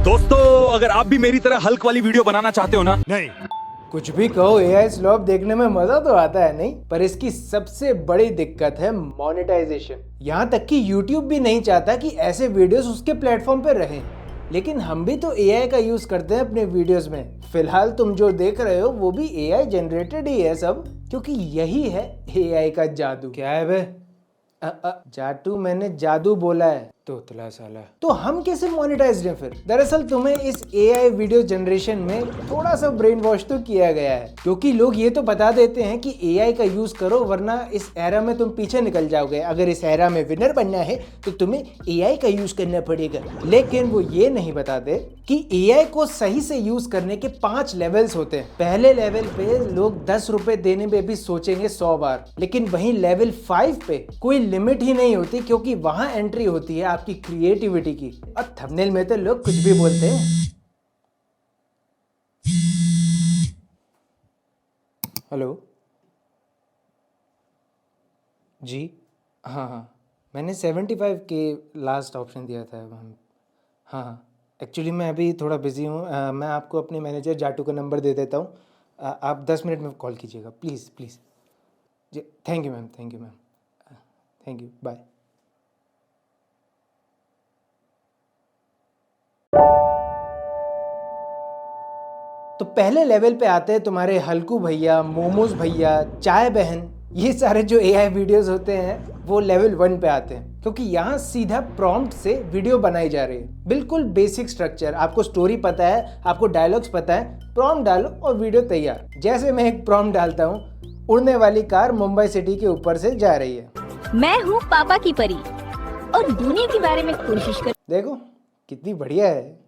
दोस्तों अगर आप भी मेरी तरह हल्क वाली वीडियो बनाना चाहते हो ना, नहीं कुछ भी कहो, एआई स्लॉप देखने में मजा तो आता है नहीं, पर इसकी सबसे बड़ी दिक्कत है मोनेटाइजेशन। यहाँ तक कि YouTube भी नहीं चाहता कि ऐसे वीडियोस उसके प्लेटफॉर्म पे रहें, लेकिन हम भी तो एआई का यूज करते हैं अपने वीडियोस में। फिलहाल तुम जो देख रहे हो वो भी एआई जनरेटेड ही है सब, क्योंकि यही है एआई का जादू। क्या है बे? जादू? मैंने जादू बोला है। तोतला साला। तो हम कैसे मोनेटाइज्ड हैं फिर? दरअसल तुम्हें इस एआई वीडियो जनरेशन में थोड़ा सा ब्रेन वॉश तो किया गया है, क्योंकि लोग ये तो बता देते हैं कि एआई का यूज करो वरना इस एरा में तुम पीछे निकल जाओगे। अगर इस एरा में विनर बनना है तो तुम्हें एआई का यूज करना पड़ेगा। लेकिन वो ये नहीं बताते कि एआई को सही से यूज करने के 5 लेवल्स होते हैं। पहले लेवल पे लोग 10 रुपए देने में भी सोचेंगे 100 बार, लेकिन वहीं लेवल 5 पे कोई लिमिट ही नहीं होती, क्योंकि वहां एंट्री होती है आपकी क्रिएटिविटी की। और थंबनेल में तो लोग कुछ भी बोलते हैं। हेलो जी, हाँ, मैंने 75 के लास्ट ऑप्शन दिया था। हाँ, एक्चुअली मैं अभी थोड़ा बिजी हूँ। मैं आपको अपने मैनेजर जाटू का नंबर दे देता हूँ। आप 10 मिनट में कॉल कीजिएगा प्लीज़ प्लीज़ जी। Thank you ma'am, thank you, bye. तो पहले लेवल पे आते हैं तुम्हारे हल्कू भैया, मोमोज भैया, चाय बहन। ये सारे जो एआई वीडियोस होते हैं वो लेवल 1 पे आते हैं, क्योंकि यहाँ सीधा प्रॉम्प्ट से वीडियो बनाई जा रही है। बिल्कुल बेसिक स्ट्रक्चर, आपको स्टोरी पता है, आपको डायलॉग्स पता है, प्रॉम्प्ट डालो और वीडियो तैयार। जैसे मैं एक प्रॉम्प्ट डालता हूँ, उड़ने वाली कार मुंबई सिटी के ऊपर से जा रही है। मैं हूँ पापा की परी और दुनिया के बारे में कोशिश कर। देखो कितनी बढ़िया है।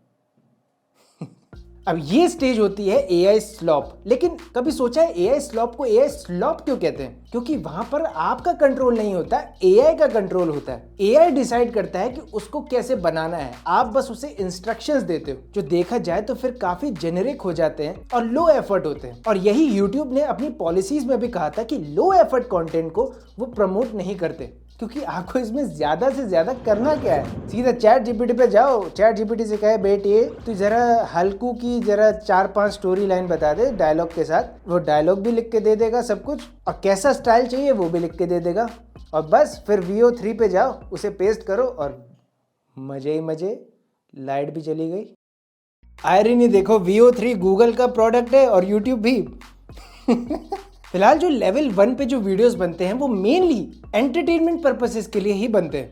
अब ये स्टेज होती है एआई स्लॉप। लेकिन कभी सोचा है एआई स्लॉप को एआई स्लॉप क्यों कहते हैं? क्योंकि वहां पर आपका कंट्रोल नहीं होता, एआई का कंट्रोल होता है। एआई डिसाइड करता है कि उसको कैसे बनाना है, आप बस उसे इंस्ट्रक्शंस देते हो। जो देखा जाए तो फिर काफी जेनेरिक हो जाते हैं और लो एफर्ट होते हैं। और यही यूट्यूब ने अपनी पॉलिसीज में भी कहा था कि लो एफर्ट कंटेंट को वो प्रमोट नहीं करते, क्योंकि आपको इसमें ज्यादा से ज्यादा करना क्या है। सीधा चैट जीपीटी पे जाओ, चैट जीपीटी से कहे बेटे तू जरा हल्कू की जरा 4-5 स्टोरी लाइन बता दे डायलॉग के साथ। वो डायलॉग भी लिख के दे देगा सब कुछ, और कैसा स्टाइल चाहिए वो भी लिख के दे देगा। और बस फिर VO3 पे जाओ, उसे पेस्ट करो और मजे ही मजे, लाइट भी चली गई। आयरनी देखो, VO3 गूगल का प्रोडक्ट है और यूट्यूब भी। फिलहाल जो लेवल 1 पे जो वीडियोस बनते हैं वो मेनली एंटरटेनमेंट पर्पसेस के लिए ही बनते हैं।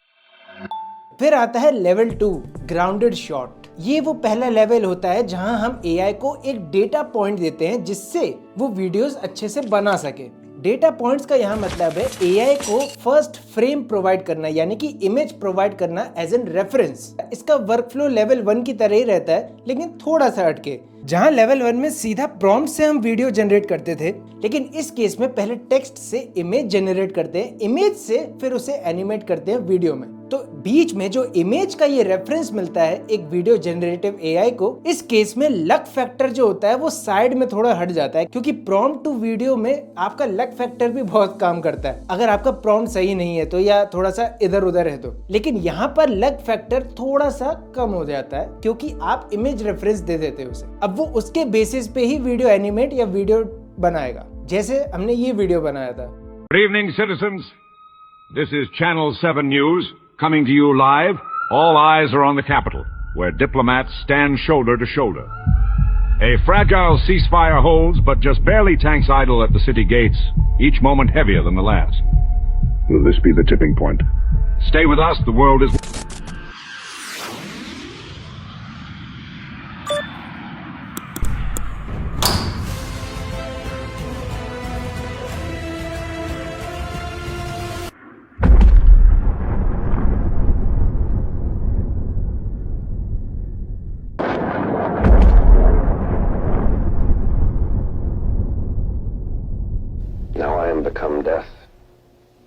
फिर आता है लेवल 2, ग्राउंडेड शॉट। ये वो पहला लेवल होता है जहां हम एआई को एक डेटा पॉइंट देते हैं जिससे वो वीडियोस अच्छे से बना सके। डेटा पॉइंट्स का यहाँ मतलब है एआई को फर्स्ट फ्रेम प्रोवाइड करना, यानी कि इमेज प्रोवाइड करना एज एन रेफरेंस। इसका वर्कफ्लो लेवल 1 की तरह ही रहता है, लेकिन थोड़ा सा हटके। जहां लेवल 1 में सीधा प्रॉम्प्ट से हम वीडियो जनरेट करते थे, लेकिन इस केस में पहले टेक्स्ट से इमेज जनरेट करते हैं, इमेज से फिर उसे एनिमेट करते हैं वीडियो में। तो बीच में जो इमेज का ये रेफरेंस मिलता है एक वीडियो जनरेटिव एआई को, इस केस में लक फैक्टर जो होता है वो साइड में थोड़ा हट जाता है, क्योंकि प्रॉम्प्ट टू वीडियो में आपका लक फैक्टर भी बहुत काम करता है अगर आपका प्रॉम्प्ट सही नहीं है तो, या थोड़ा सा इधर उधर है तो। लेकिन यहाँ पर लक फैक्टर थोड़ा सा कम हो जाता है, क्योंकि आप इमेज रेफरेंस दे देते हो उसे। अब वो उसके बेसिस पे ही वीडियो एनिमेट या वीडियो बनाएगा, जैसे हमने ये वीडियो बनाया था। Good evening, citizens. This is Channel 7 News, coming to you live. All eyes are on the Capitol, where diplomats stand shoulder to shoulder. A fragile ceasefire holds, but just barely tanks idle at the city gates, each moment heavier than the last. Will this be the tipping point? Stay with us, the world is... Now I am become death,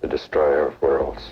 the destroyer of worlds.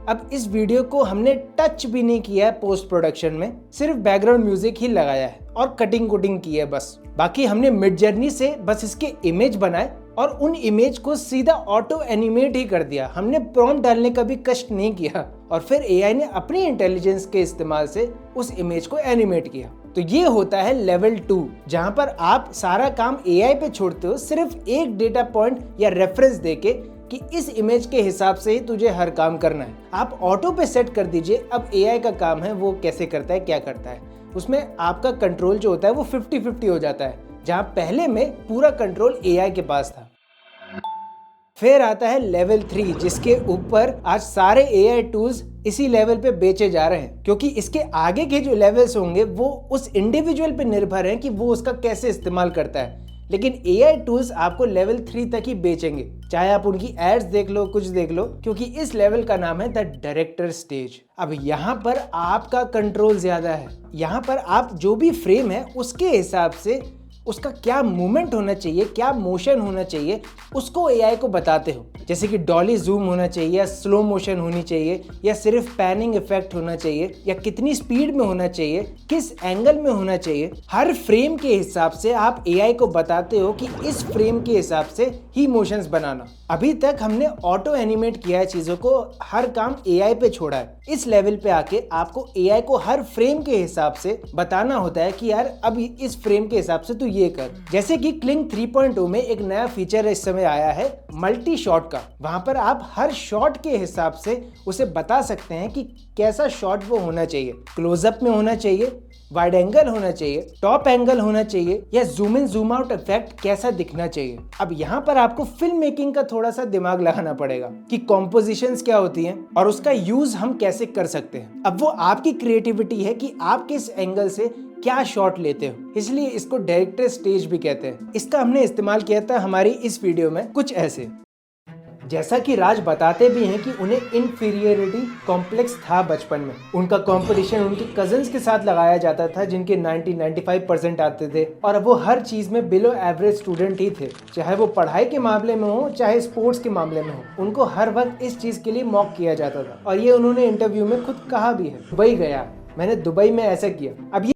अब इस video को हमने touch भी नहीं किया है post production में, सिर्फ बैकग्राउंड म्यूजिक ही लगाया है और कटिंग कुटिंग की है बस। बाकी हमने मिड जर्नी से बस इसके इमेज बनाए और उन इमेज को सीधा ऑटो एनिमेट ही कर दिया। हमने प्रॉम्प्ट डालने का भी कष्ट नहीं किया और फिर एआई ने अपनी इंटेलिजेंस के इस्तेमाल से उस इमेज को एनिमेट किया। तो ये होता है लेवल 2, जहां पर आप सारा काम एआई पे छोड़ते हो सिर्फ एक डेटा पॉइंट या रेफरेंस देके कि इस इमेज के हिसाब से ही तुझे हर काम करना है। आप ऑटो पे सेट कर दीजिए, अब एआई का काम है वो कैसे करता है, क्या करता है। उसमें आपका कंट्रोल जो होता है वो 50-50 हो जाता है, जहां पहले में पूरा कंट्रोल एआई के पास था। फिर आता है लेवल 3, जिसके ऊपर आज सारे एआई टूल्स इसी लेवल पे बेचे जा रहे हैं, क्योंकि इसके आगे के जो लेवल्स होंगे वो उस इंडिविजुअल पे निर्भर हैं कि वो उसका कैसे इस्तेमाल करता है। लेकिन एआई टूल्स आपको लेवल 3 तक ही बेचेंगे, चाहे आप उनकी एड्स देख लो, कुछ देख लो, क्योंकि इस लेवल का नाम है द डायरेक्टर स्टेज। अब यहाँ पर आपका कंट्रोल ज्यादा है। यहाँ पर आप जो भी फ्रेम है उसके हिसाब से उसका क्या मूवमेंट होना चाहिए, क्या मोशन होना चाहिए, उसको एआई को बताते हो। जैसे कि डॉली जूम होना चाहिए या स्लो मोशन होनी चाहिए या सिर्फ पैनिंग इफेक्ट होना चाहिए या कितनी स्पीड में होना चाहिए, किस एंगल में होना चाहिए। हर फ्रेम के हिसाब से आप एआई को बताते हो कि इस फ्रेम के हिसाब से ही मोशंस बनाना। अभी तक हमने ऑटो एनिमेट किया है चीजों को, हर काम एआई पे छोड़ा है। इस लेवल पे आके आपको एआई को हर फ्रेम के हिसाब से बताना होता है कि यार अब इस फ्रेम के हिसाब से तू ये कर। जैसे कि क्लिंग 3.0 में एक नया फीचर इस समय आया है मल्टी शॉट का। वहां पर आप हर शॉट के हिसाब से उसे बता सकते हैं कि कैसा शॉट वो होना चाहिए, क्लोजअप में होना चाहिए, वाइड एंगल होना चाहिए, टॉप एंगल होना चाहिए या zoom in zoom out effect कैसा दिखना चाहिए। अब यहाँ पर आपको फिल्म मेकिंग का थोड़ा सा दिमाग लगाना पड़ेगा कि कॉम्पोजिशंस क्या होती हैं और उसका यूज हम कैसे कर सकते हैं। अब वो आपकी क्रिएटिविटी है कि आप किस एंगल से क्या शॉट लेते हो, इसलिए इसको डायरेक्टर स्टेज भी कहते हैं। इसका हमने इस्तेमाल किया था हमारी इस वीडियो में कुछ ऐसे। जैसा कि राज बताते भी हैं कि उन्हें इन्फीरियरिटी कॉम्प्लेक्स था बचपन में। उनका कंपटीशन उनके कजन्स के साथ लगाया जाता था जिनके 90-95% आते थे और अब वो हर चीज में बिलो एवरेज स्टूडेंट ही थे, चाहे वो पढ़ाई के मामले में हो चाहे स्पोर्ट्स के मामले में हो। उनको हर वक्त इस चीज के लिए मॉक किया जाता था और ये उन्होंने इंटरव्यू में खुद कहा भी है। दुबई गया, मैंने दुबई में ऐसा किया। अब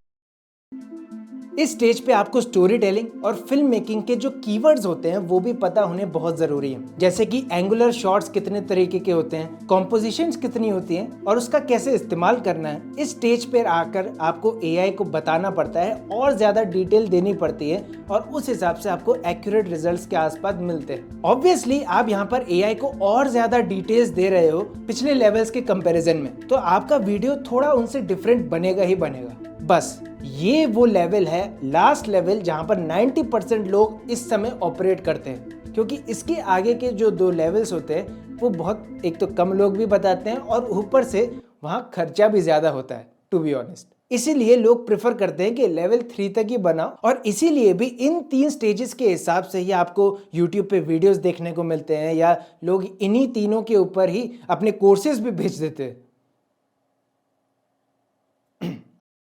इस स्टेज पे आपको स्टोरी टेलिंग और फिल्म मेकिंग के जो कीवर्ड्स होते हैं वो भी पता होने बहुत जरूरी है। जैसे कि एंगुलर शॉट्स कितने तरीके के होते हैं, कॉम्पोजिशंस कितनी होती हैं और उसका कैसे इस्तेमाल करना है। इस स्टेज पे आकर आपको एआई को बताना पड़ता है और ज्यादा डिटेल देनी पड़ती है और उस हिसाब से आपको एक्यूरेट रिजल्ट्स के आसपास मिलते हैं। ऑब्वियसली आप यहाँ पर एआई को और ज्यादा डिटेल्स दे रहे हो पिछले लेवल्स के कंपैरिजन में, तो आपका वीडियो थोड़ा उनसे डिफरेंट बनेगा ही बनेगा। बस ये वो लेवल है, लास्ट लेवल, जहां पर 90% लोग इस समय ऑपरेट करते हैं, क्योंकि इसके आगे के जो 2 लेवल्स होते हैं वो बहुत, एक तो कम लोग भी बताते हैं और ऊपर से वहां खर्चा भी ज्यादा होता है टू बी ऑनेस्ट। इसीलिए लोग प्रेफर करते हैं कि लेवल 3 तक ही बनाओ और इसीलिए भी इन 3 स्टेजेस के हिसाब से ही आपको YouTube पे वीडियोस देखने को मिलते हैं या लोग इन्हीं तीनों के ऊपर ही अपने कोर्सेज भी भेज देते हैं।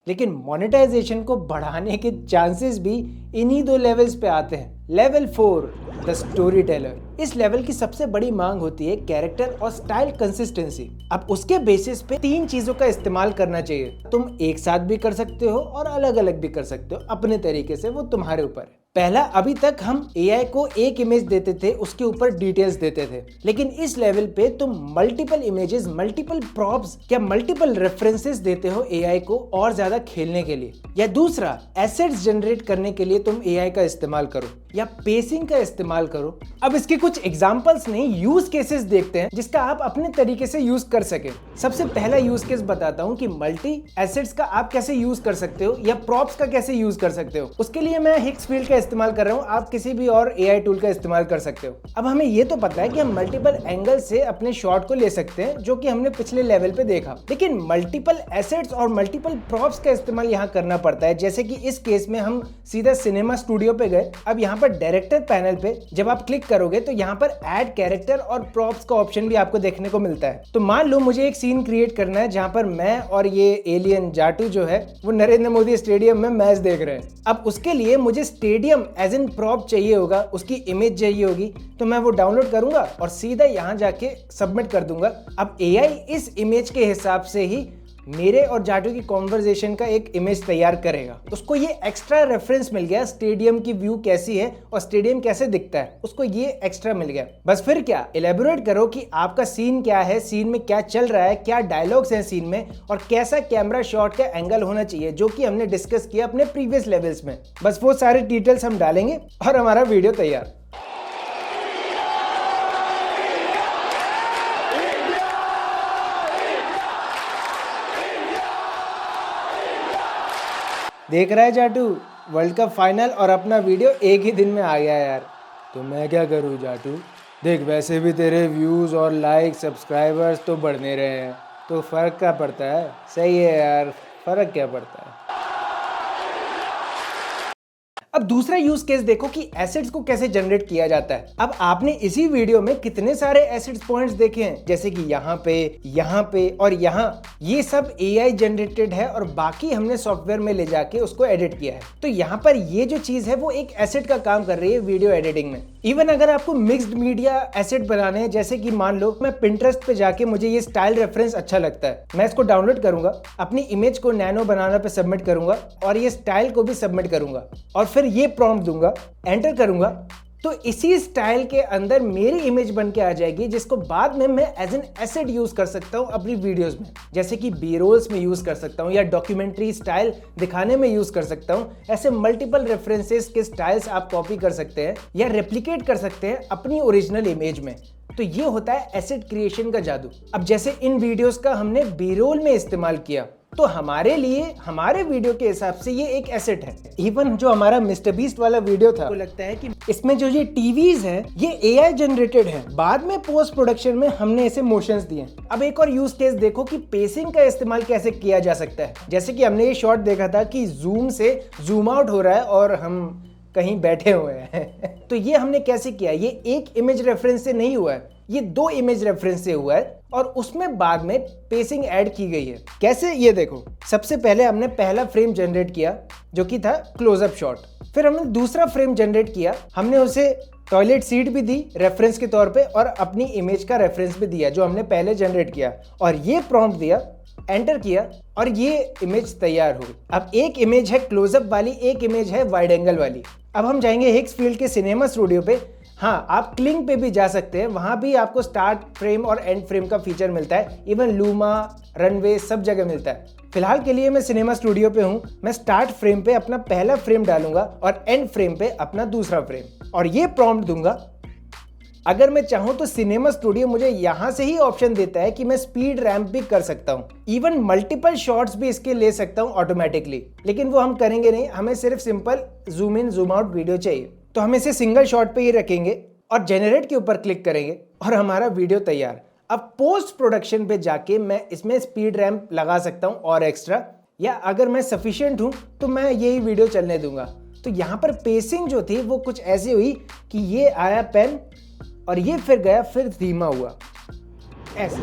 लेकिन मोनेटाइजेशन को बढ़ाने के चांसेस भी इन्हीं 2 लेवल्स पे आते हैं। Level 4, the story teller. इस लेवल की सबसे बड़ी मांग होती है कैरेक्टर और स्टाइल कंसिस्टेंसी। अब उसके बेसिस पे 3 चीजों का इस्तेमाल करना चाहिए। तुम एक साथ भी कर सकते हो और अलग अलग भी कर सकते हो अपने तरीके से, वो तुम्हारे ऊपर है। पहला, अभी तक हम एआई को एक इमेज देते थे, उसके ऊपर डिटेल्स देते थे, लेकिन इस लेवल पे तुम मल्टीपल इमेजेस, मल्टीपल प्रॉप्स या मल्टीपल रेफरेंसेस देते हो एआई को और ज्यादा खेलने के लिए। या दूसरा, एसेट्स जनरेट करने के लिए तुम एआई का इस्तेमाल करो या पेसिंग का इस्तेमाल करो। अब इसके कुछ एग्जांपल्स नहीं, यूज केसेस देखते हैं जिसका आप अपने तरीके से यूज कर सके। सबसे पहला यूज केस बताता हूं कि मल्टी एसेट्स का आप कैसे यूज कर सकते हो या प्रॉप्स का कैसे यूज कर सकते हो। उसके लिए मैं हिक्सफील्ड का इस्तेमाल कर रहा हूं, आप किसी भी और एआई टूल का इस्तेमाल कर सकते हो। अब हमें ये तो पता है कि हम मल्टीपल एंगल से अपने शॉट को ले सकते हैं, जो कि हमने पिछले लेवल पे देखा, लेकिन मल्टीपल एसेट्स और मल्टीपल प्रॉप्स का इस्तेमाल यहाँ करना पड़ता है। जैसे कि इस केस में हम सीधा सिनेमा स्टूडियो पे गए। अब यहाँ पर डायरेक्टर पैनल पे जब आप क्लिक करोगे तो यहाँ पर ऐड कैरेक्टर और प्रॉप्स का ऑप्शन भी आपको देखने को मिलता है। तो मान लो मुझे एक सीन क्रिएट करना है जहाँ पर मैं और ये एलियन जाटू जो है वो नरेंद्र मोदी स्टेडियम में मैच देख रहे हैं। अब उसके लिए मुझे स्टेडियम एज इन प्रॉप चाहिए होगा, उसकी इमेज चाहिए होगी, तो मैं वो डाउनलोड करूंगा और सीधा यहाँ जाके सबमिट कर दूंगा। अब एआई इस इमेज के हिसाब से ही मेरे और जाटू की कॉन्वर्जेशन का एक इमेज तैयार करेगा। उसको ये एक्स्ट्रा रेफरेंस मिल गया, स्टेडियम की व्यू कैसी है और स्टेडियम कैसे दिखता है, उसको ये एक्स्ट्रा मिल गया। बस फिर क्या, इलेबोरेट करो कि आपका सीन क्या है, सीन में क्या चल रहा है, क्या डायलॉग्स हैं सीन में और कैसा कैमरा शॉट का एंगल होना चाहिए, जो कि हमने डिस्कस किया अपने प्रीवियस लेवल्स में। बस वो सारे डिटेल्स हम डालेंगे और हमारा वीडियो तैयार। देख रहा है जाटू, वर्ल्ड कप फाइनल और अपना वीडियो एक ही दिन में आ गया यार। तो मैं क्या करूँ जाटू, देख वैसे भी तेरे व्यूज़ और लाइक सब्सक्राइबर्स तो बढ़ने रहे हैं, तो फ़र्क क्या पड़ता है। सही है यार, फ़र्क क्या पड़ता है। अब दूसरा यूज केस देखो कि एसिड्स को कैसे जनरेट किया जाता है। अब आपने इसी वीडियो में कितने सारे एसिड्स पॉइंट्स देखे हैं, जैसे कि यहाँ पे और यहाँ, ये सब AI जनरेटेड है और बाकी हमने सॉफ्टवेयर में ले जाके उसको एडिट किया है। तो यहाँ पर ये जो चीज है वो एक एसिड का काम कर रही है वीडियो एडिटिंग में। इवन अगर आपको मिक्स्ड मीडिया एसिड बनाने हैं, जैसे कि मान लो मैं पिंटरेस्ट पे जाके मुझे ये स्टाइल रेफरेंस अच्छा लगता है, मैं इसको डाउनलोड करूंगा, अपनी इमेज को नैनो बनाना पे सबमिट करूंगा और ये स्टाइल को भी सबमिट करूंगा और फिर ये प्रॉम्प्ट दूंगा, एंटर करूंगा, तो इसी स्टाइल के अंदर मेरी इमेज बन के आ जाएगी, जिसको बाद में मैं एज एन एसिड यूज कर सकता हूं अपनी वीडियोस में, जैसे कि बी रोल्स में यूज कर सकता हूं या डॉक्यूमेंट्री स्टाइल दिखाने में यूज कर सकता हूं। ऐसे मल्टीपल रेफरेंसेस के स्टाइल्स आप कॉपी कर सकते हैं या रेप्लिकेट कर सकते हैं अपनी ओरिजिनल इमेज में। तो ये होता है एसिड क्रिएशन का जादू। अब जैसे इन वीडियोस का हमने बी रोल में इस्तेमाल किया, तो हमारे लिए, हमारे वीडियो के हिसाब से ये एक एसेट है। इवन जो हमारा मिस्टर बीस्ट वाला वीडियो था, तो लगता है कि इसमें जो ये टीवीज हैं ये AI जनरेटेड है, बाद में पोस्ट प्रोडक्शन में हमने इसे मोशंस दिए। अब एक और यूज केस देखो कि पेसिंग का इस्तेमाल कैसे किया जा सकता है। जैसे कि हमने ये शॉट देखा था कि जूम से जूम आउट हो रहा है और हम कहीं बैठे हुए हैं तो ये हमने कैसे किया, ये एक इमेज रेफरेंस से नहीं हुआ है, ये 2 इमेज रेफरेंस से हुआ है और उसमें बाद में पेसिंग ऐड की गई है। कैसे, ये देखो। सबसे पहले हमने पहला फ्रेम जनरेट किया जो कि था क्लोजअप शॉट, फिर हमने दूसरा फ्रेम जनरेट किया, हमने उसे टॉयलेट सीट भी दी रेफरेंस के तौर पे और अपनी इमेज का रेफरेंस भी दिया जो हमने पहले जनरेट किया और ये प्रॉम्प्ट दिया, एंटर किया और ये इमेज तैयार हो गई। अब एक इमेज है क्लोजअप वाली, एक इमेज है वाइड एंगल वाली। अब हम जाएंगे हिग्सफील्ड के सिनेमा स्टूडियो पे। हाँ, आप क्लिंग पे भी जा सकते हैं, वहां भी आपको स्टार्ट फ्रेम और एंड फ्रेम का फीचर मिलता है। इवन लूमा, रनवे सब जगह मिलता है। फिलहाल के लिए मैं सिनेमा स्टूडियो पे हूँ, मैं स्टार्ट फ्रेम पे अपना पहला फ्रेम डालूंगा और एंड फ्रेम पे अपना दूसरा फ्रेम और ये प्रॉम्प्ट दूंगा। अगर मैं चाहूं तो सिनेमा स्टूडियो मुझे यहां से ही ऑप्शन देता है कि मैं स्पीड रैंप भी कर सकता हूं, इवन मल्टीपल शॉट्स भी इसके ले सकता हूं ऑटोमेटिकली, लेकिन वो हम करेंगे नहीं, हमें सिर्फ simple zoom in zoom out video चाहिए। तो हम इसे सिंगल शॉट पे ही रखेंगे और जेनरेट के ऊपर क्लिक करेंगे और हमारा वीडियो तैयार। अब पोस्ट प्रोडक्शन पे जाके मैं इसमें स्पीड रैंप लगा सकता हूं और एक्स्ट्रा, या अगर मैं सफिशिएंट हूं तो मैं यही वीडियो चलने दूंगा। तो यहाँ पर पेसिंग जो थी वो कुछ ऐसी हुई कि ये आया पेन और ये फिर गया, फिर धीमा हुआ ऐसे।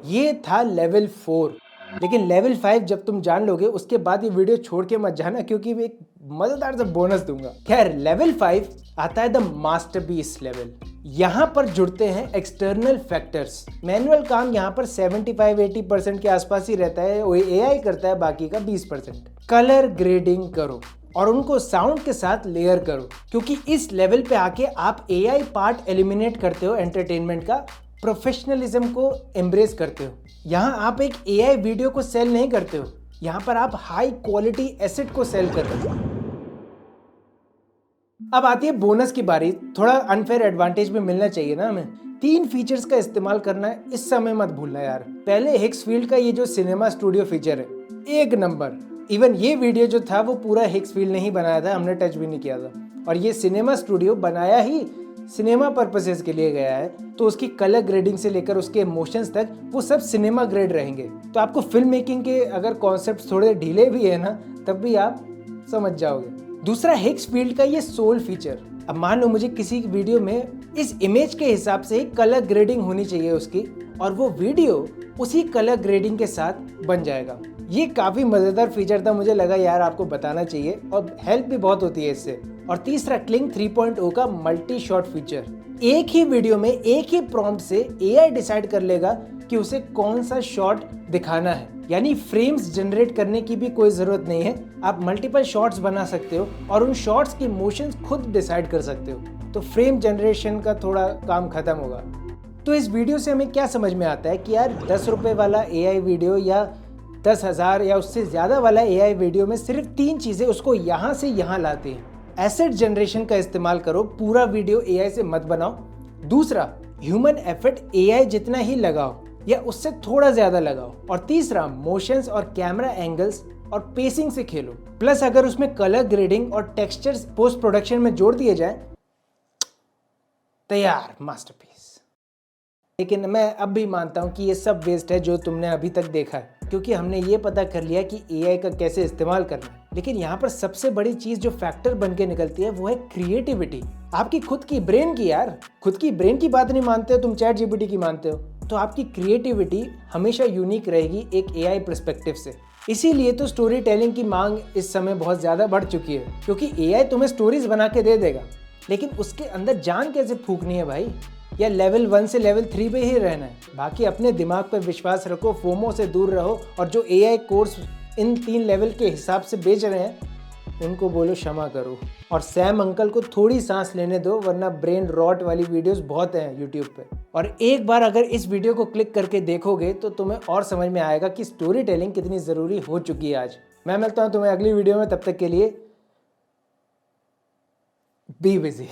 ये था लेवल 4, लेकिन लेवल 5 जब तुम जान लोगे उसके बाद ये वीडियो छोड़ के मत जाना, क्योंकि मैं एक मजेदार सा बोनस दूंगा। खैर, लेवल 5 आता है द मास्टरपीस लेवल। यहाँ पर जुड़ते हैं एक्सटर्नल फैक्टर्स। मैनुअल काम यहाँ पर 75-80% के आसपास ही रहता है, वो AI करता है बाकी का 20%। कलर ग्रेडिंग करो और उनको साउंड के साथ लेयर करो, क्योंकि इस लेवल पे आके आप AI पार्ट एलिमिनेट करते हो, एंटरटेनमेंट का प्रोफेशनलिज्म को एम्ब्रेस करते हो। यहाँ आप एक AI वीडियो को सेल नहीं करते हो, यहाँ पर आप हाई क्वालिटी एसेट को सेल कर रहे हो। अब आती है बोनस की बारी। थोड़ा अनफेयर एडवांटेज भी मिलना चाहिए ना हमें। 3 फीचर्स का इस्तेमाल करना है, इस समय मत भूलना यार। पहले हिग्सफील्ड का ये जो सिनेमा स्टूडियो फीचर है, एक नंबर। इवन ये वीडियो जो था वो पूरा हिग्सफील्ड ने ही बनाया था, हमने टच भी नहीं किया था। और ये सिनेमा स्टूडियो बनाया ही सिनेमा पर्पसेस के लिए गया है, तो उसकी कलर ग्रेडिंग से लेकर उसके इमोशंस तक वो सब सिनेमा ग्रेड रहेंगे। तो आपको फिल्म मेकिंग के अगर कॉन्सेप्ट थोड़े ढीले भी है ना, तब भी आप समझ जाओगे। दूसरा, हिग्सफील्ड का ये सोल फीचर। अब मान लो मुझे किसी वीडियो में इस इमेज के हिसाब से ही कलर ग्रेडिंग होनी चाहिए उसकी, और वो वीडियो उसी कलर ग्रेडिंग के साथ बन जाएगा। ये काफी मजेदार फीचर था, मुझे लगा यार आपको बताना चाहिए और हेल्प भी बहुत होती है इससे। और तीसरा, क्लिंग 3.0 का मल्टी शॉट फीचर। एक ही वीडियो में एक ही प्रॉम्प्ट से AI डिसाइड कर लेगा कि उसे कौन सा शॉट दिखाना है। यानी फ्रेम्स जनरेट करने की भी कोई जरूरत नहीं है, आप मल्टीपल शॉट्स बना सकते हो और उन शॉट्स की मोशंस खुद डिसाइड कर सकते हो। तो फ्रेम जनरेशन का थोड़ा काम खत्म होगा। तो इस वीडियो से हमें क्या समझ में आता है कि यार 10 रुपए वाला AI वीडियो या 10,000 या उससे ज़्यादा वाला AI वीडियो में सिर्फ 3 चीज़ें उसको यहाँ से यहाँ लाती हैं। एसेट जनरेशन का इस्तेमाल करो, पूरा वीडियो AI से मत बनाओ। दूसरा, ह्यूमन एफर्ट AI जितना ही लगाओ या उससे थोड़ा ज़्यादा लगाओ। और तीसरा, मोशंस और कैमरा एंगल्स और पेसिंग से खेलो। प्लस अगर उसमें कलर ग्रेडिंग और टेक्सचर्स पोस्ट प्रोडक्शन में जोड़ दिए जाए, तैयार मास्टरपीस। लेकिन मैं अब भी मानता हूँ कि ये सब वेस्ट है जो तुमने अभी तक देखा है, क्योंकि हमने ये पता कर लिया कि AI का कैसे इस्तेमाल करना है। लेकिन यहाँ पर सबसे बड़ी चीज़ जो फैक्टर बन के निकलती है वो है क्रिएटिविटी, आपकी खुद की ब्रेन की। यार खुद की ब्रेन की बात नहीं मानते हो तुम, ChatGPT की मानते हो। तो आपकी क्रिएटिविटी हमेशा यूनिक रहेगी एक AI पर्सपेक्टिव से। इसीलिए तो स्टोरी टेलिंग की मांग इस समय बहुत ज़्यादा बढ़ चुकी है, क्योंकि AI तुम्हें स्टोरीज बना के दे देगा, लेकिन उसके अंदर जान कैसे फूकनी है भाई, या लेवल 1 से लेवल 3 पे ही रहना है। बाकी अपने दिमाग पर विश्वास रखो, फोमो से दूर रहो, और जो AI कोर्स इन 3 लेवल के हिसाब से बेच रहे हैं उनको बोलो क्षमा करो। और सैम अंकल को थोड़ी सांस लेने दो, वरना ब्रेन रॉट वाली वीडियोस बहुत हैं यूट्यूब पे। और एक बार अगर इस वीडियो को क्लिक करके देखोगे तो तुम्हें और समझ में आएगा कि स्टोरी टेलिंग कितनी ज़रूरी हो चुकी है आज। मैं मिलता हूँ तुम्हें अगली वीडियो में, तब तक के लिए बी बिजी।